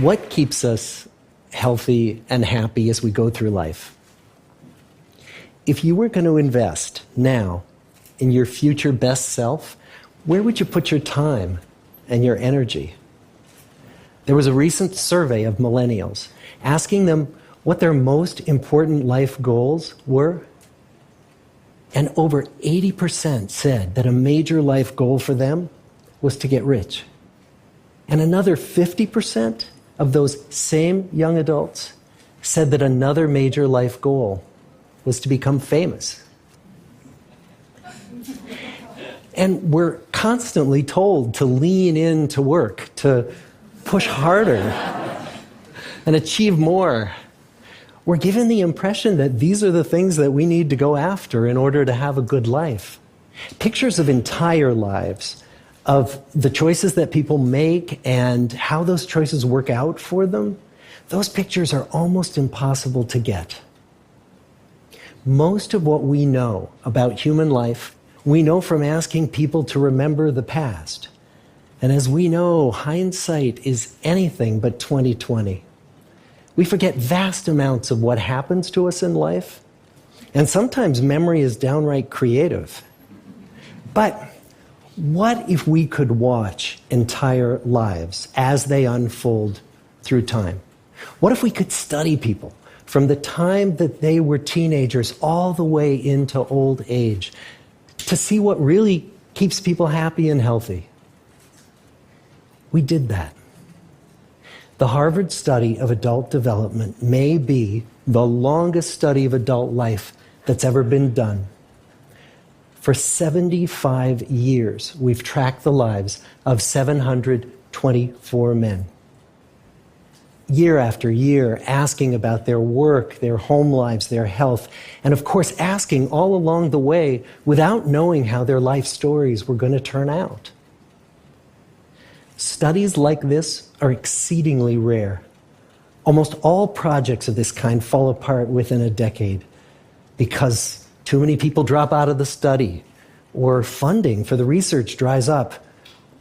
What keeps us healthy and happy as we go through life? If you were going to invest now in your future best self, where would you put your time and your energy? There was a recent survey of millennials asking them what their most important life goals were. And over 80% said that a major life goal for them was to get rich. And another 50% of those same young adults said that another major life goal was to become famous. And we're constantly told to lean into work, to push harder and achieve more. We're given the impression that these are the things that we need to go after in order to have a good life. Pictures of entire lives, of the choices that people make and how those choices work out for them, those pictures are almost impossible to get. Most of what we know about human life, we know from asking people to remember the past. And as we know, hindsight is anything but 20/20. We forget vast amounts of what happens to us in life, and sometimes memory is downright creative. But what if we could watch entire lives as they unfold through time? What if we could study people from the time that they were teenagers all the way into old age to see what really keeps people happy and healthy? We did that. The Harvard study of adult development may be the longest study of adult life that's ever been done. For 75 years, we've tracked the lives of 724 men. Year after year, asking about their work, their home lives, their health, and of course asking all along the way without knowing how their life stories were going to turn out. Studies like this are exceedingly rare. Almost all projects of this kind fall apart within a decade because too many people drop out of the study, or funding for the research dries up,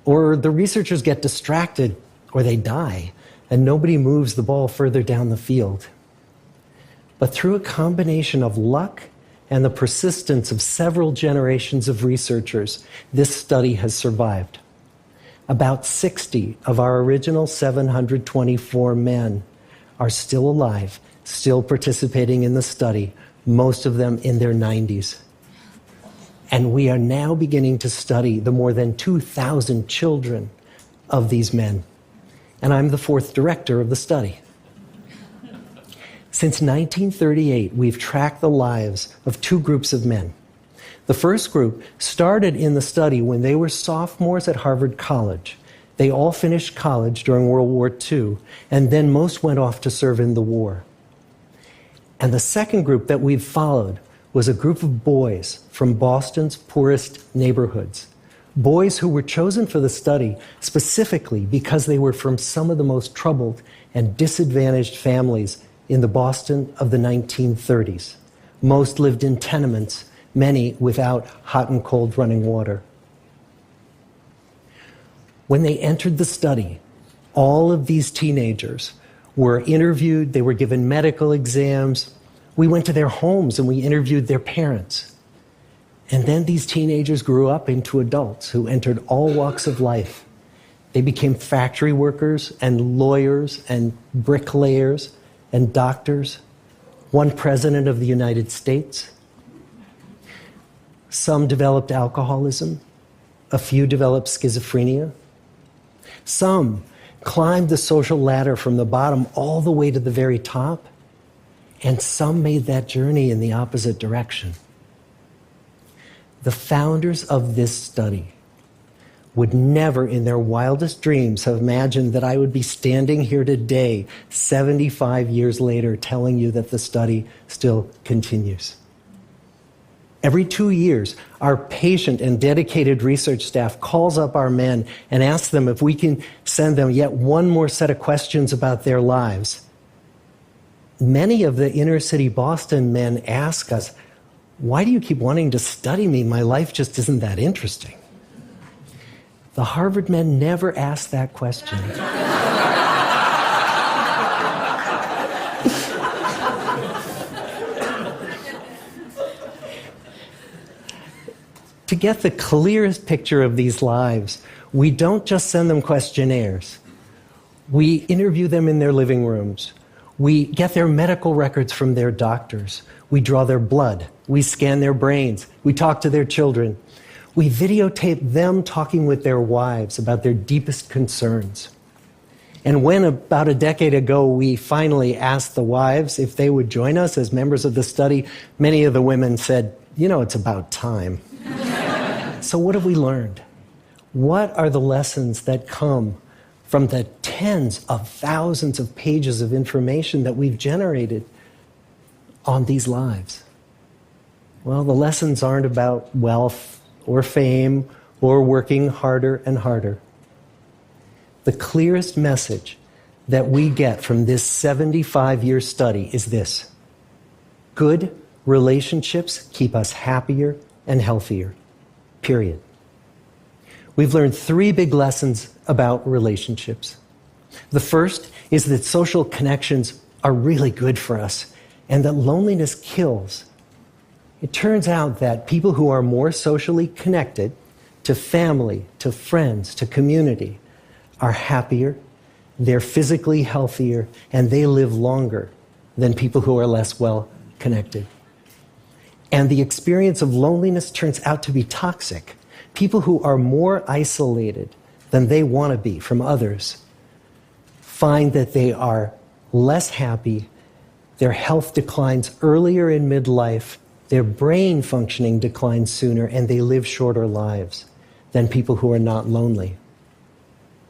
or the researchers get distracted, or they die, and nobody moves the ball further down the field. But through a combination of luck and the persistence of several generations of researchers, this study has survived. About 60 of our original 724 men are still alive, still participating in the study, most of them in their 90s. And we are now beginning to study the more than 2,000 children of these men. And I'm the fourth director of the study. Since 1938, we've tracked the lives of two groups of men. The first group started in the study when they were sophomores at Harvard College. They all finished college during World War II, and then most went off to serve in the war. And the second group that we've followed was a group of boys from Boston's poorest neighborhoods. Boys who were chosen for the study specifically because they were from some of the most troubled and disadvantaged families in the Boston of the 1930s. Most lived in tenements, many without hot and cold running water. When they entered the study, all of these teenagers were interviewed, they were given medical exams. We went to their homes and we interviewed their parents. And then these teenagers grew up into adults who entered all walks of life. They became factory workers and lawyers and bricklayers and doctors, one president of the United States. Some developed alcoholism, a few developed schizophrenia. Some climbed the social ladder from the bottom all the way to the very top, and some made that journey in the opposite direction. The founders of this study would never in their wildest dreams have imagined that I would be standing here today, 75 years later, telling you that the study still continues. Every 2 years, our patient and dedicated research staff calls up our men and asks them if we can send them yet one more set of questions about their lives. Many of the inner city Boston men ask us, "Why do you keep wanting to study me? My life just isn't that interesting." The Harvard men never asked that question. get the clearest picture of these lives, we don't just send them questionnaires. We interview them in their living rooms. We get their medical records from their doctors. We draw their blood. We scan their brains. We talk to their children. We videotape them talking with their wives about their deepest concerns. And when, about a decade ago, we finally asked the wives if they would join us as members of the study, many of the women said, it's about time. So what have we learned? What are the lessons that come from the tens of thousands of pages of information that we've generated on these lives? Well, the lessons aren't about wealth or fame or working harder and harder. The clearest message that we get from this 75-year study is this: good relationships keep us happier and healthier, period. We've learned 3 big lessons about relationships. The first is that social connections are really good for us and that loneliness kills. It turns out that people who are more socially connected to family, to friends, to community are happier, they're physically healthier, and they live longer than people who are less well connected. And the experience of loneliness turns out to be toxic. People who are more isolated than they want to be from others find that they are less happy, their health declines earlier in midlife, their brain functioning declines sooner, and they live shorter lives than people who are not lonely.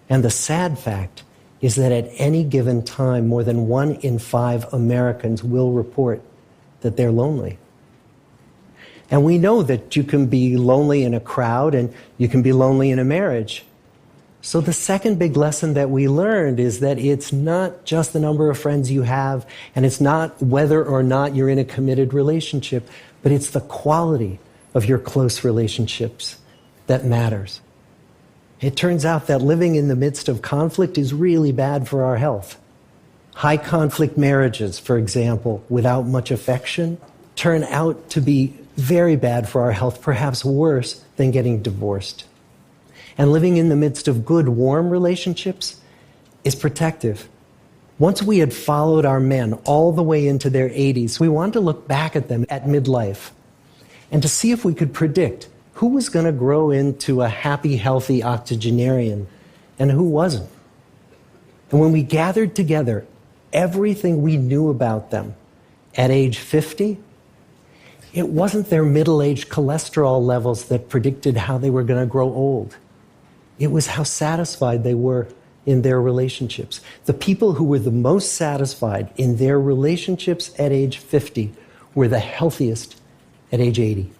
And the sad fact is that at any given time, more than 1 in 5 Americans will report that they're lonely. And we know that you can be lonely in a crowd and you can be lonely in a marriage. So the second big lesson that we learned is that it's not just the number of friends you have, and it's not whether or not you're in a committed relationship, but it's the quality of your close relationships that matters. It turns out that living in the midst of conflict is really bad for our health. High conflict marriages, for example, without much affection, turn out to be very bad for our health, perhaps worse than getting divorced. And living in the midst of good, warm relationships is protective. Once we had followed our men all the way into their 80s, we wanted to look back at them at midlife and to see if we could predict who was going to grow into a happy, healthy octogenarian and who wasn't. And when we gathered together everything we knew about them at age 50, it wasn't their middle-aged cholesterol levels that predicted how they were going to grow old. It was how satisfied they were in their relationships. The people who were the most satisfied in their relationships at age 50 were the healthiest at age 80.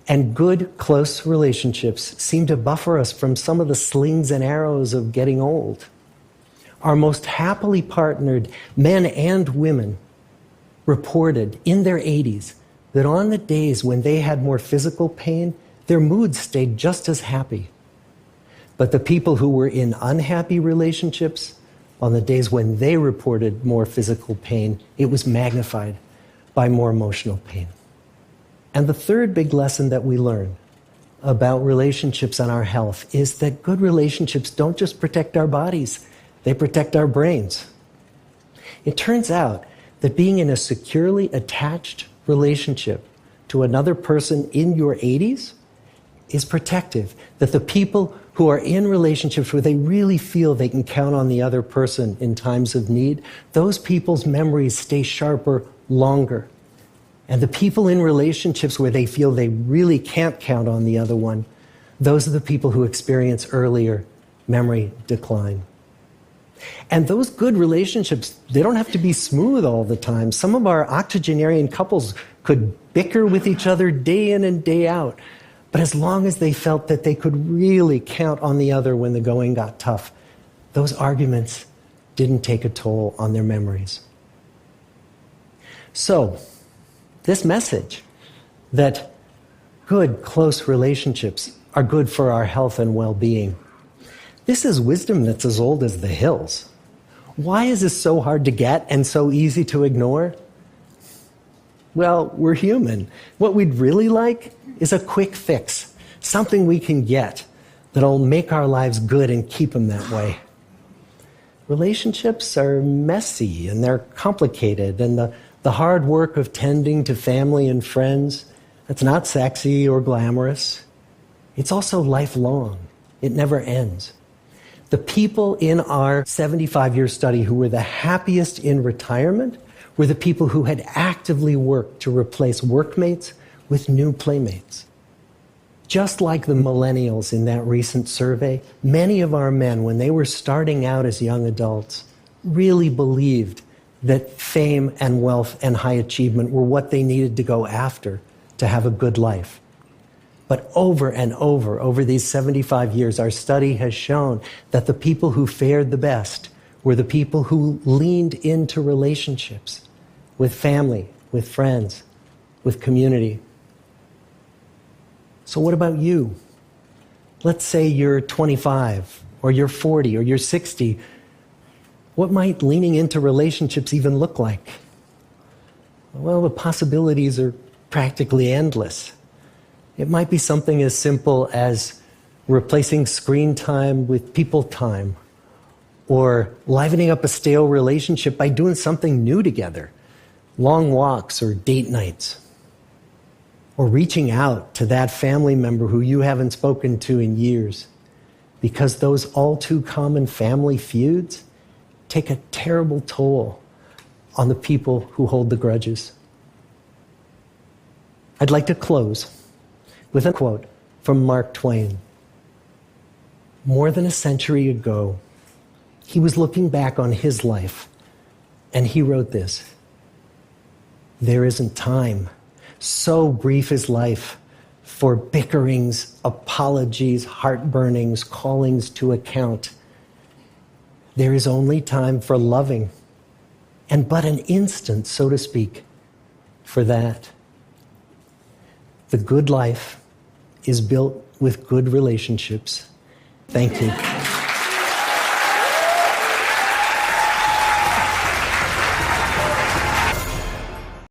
And good, close relationships seem to buffer us from some of the slings and arrows of getting old. Our most happily partnered men and women reported in their 80s that on the days when they had more physical pain, their moods stayed just as happy. But the people who were in unhappy relationships, on the days when they reported more physical pain, it was magnified by more emotional pain. And the third big lesson that we learn about relationships and our health is that good relationships don't just protect our bodies, they protect our brains. It turns out that being in a securely attached relationship to another person in your 80s is protective. That the people who are in relationships where they really feel they can count on the other person in times of need, those people's memories stay sharper longer. And the people in relationships where they feel they really can't count on the other one, those are the people who experience earlier memory decline. And those good relationships, they don't have to be smooth all the time. Some of our octogenarian couples could bicker with each other day in and day out. But as long as they felt that they could really count on the other when the going got tough, those arguments didn't take a toll on their memories. So, this message that good, close relationships are good for our health and well-being, this is wisdom that's as old as the hills. Why is this so hard to get and so easy to ignore? Well, we're human. What we'd really like is a quick fix, something we can get that'll make our lives good and keep them that way. Relationships are messy and they're complicated, and the hard work of tending to family and friends, that's not sexy or glamorous. It's also lifelong. It never ends. The people in our 75-year study who were the happiest in retirement were the people who had actively worked to replace workmates with new playmates. Just like the millennials in that recent survey, many of our men, when they were starting out as young adults, really believed that fame and wealth and high achievement were what they needed to go after to have a good life. But over and over these 75 years, our study has shown that the people who fared the best were the people who leaned into relationships with family, with friends, with community. So what about you? Let's say you're 25, or you're 40, or you're 60. What might leaning into relationships even look like? Well, the possibilities are practically endless. It might be something as simple as replacing screen time with people time, or livening up a stale relationship by doing something new together, long walks or date nights, or reaching out to that family member who you haven't spoken to in years, because those all too common family feuds take a terrible toll on the people who hold the grudges. I'd like to close with a quote from Mark Twain. More than a century ago, he was looking back on his life, and he wrote this: "There isn't time, so brief is life, for bickerings, apologies, heartburnings, callings to account. There is only time for loving, and but an instant, so to speak, for that. The good life is built with good relationships." Thank you.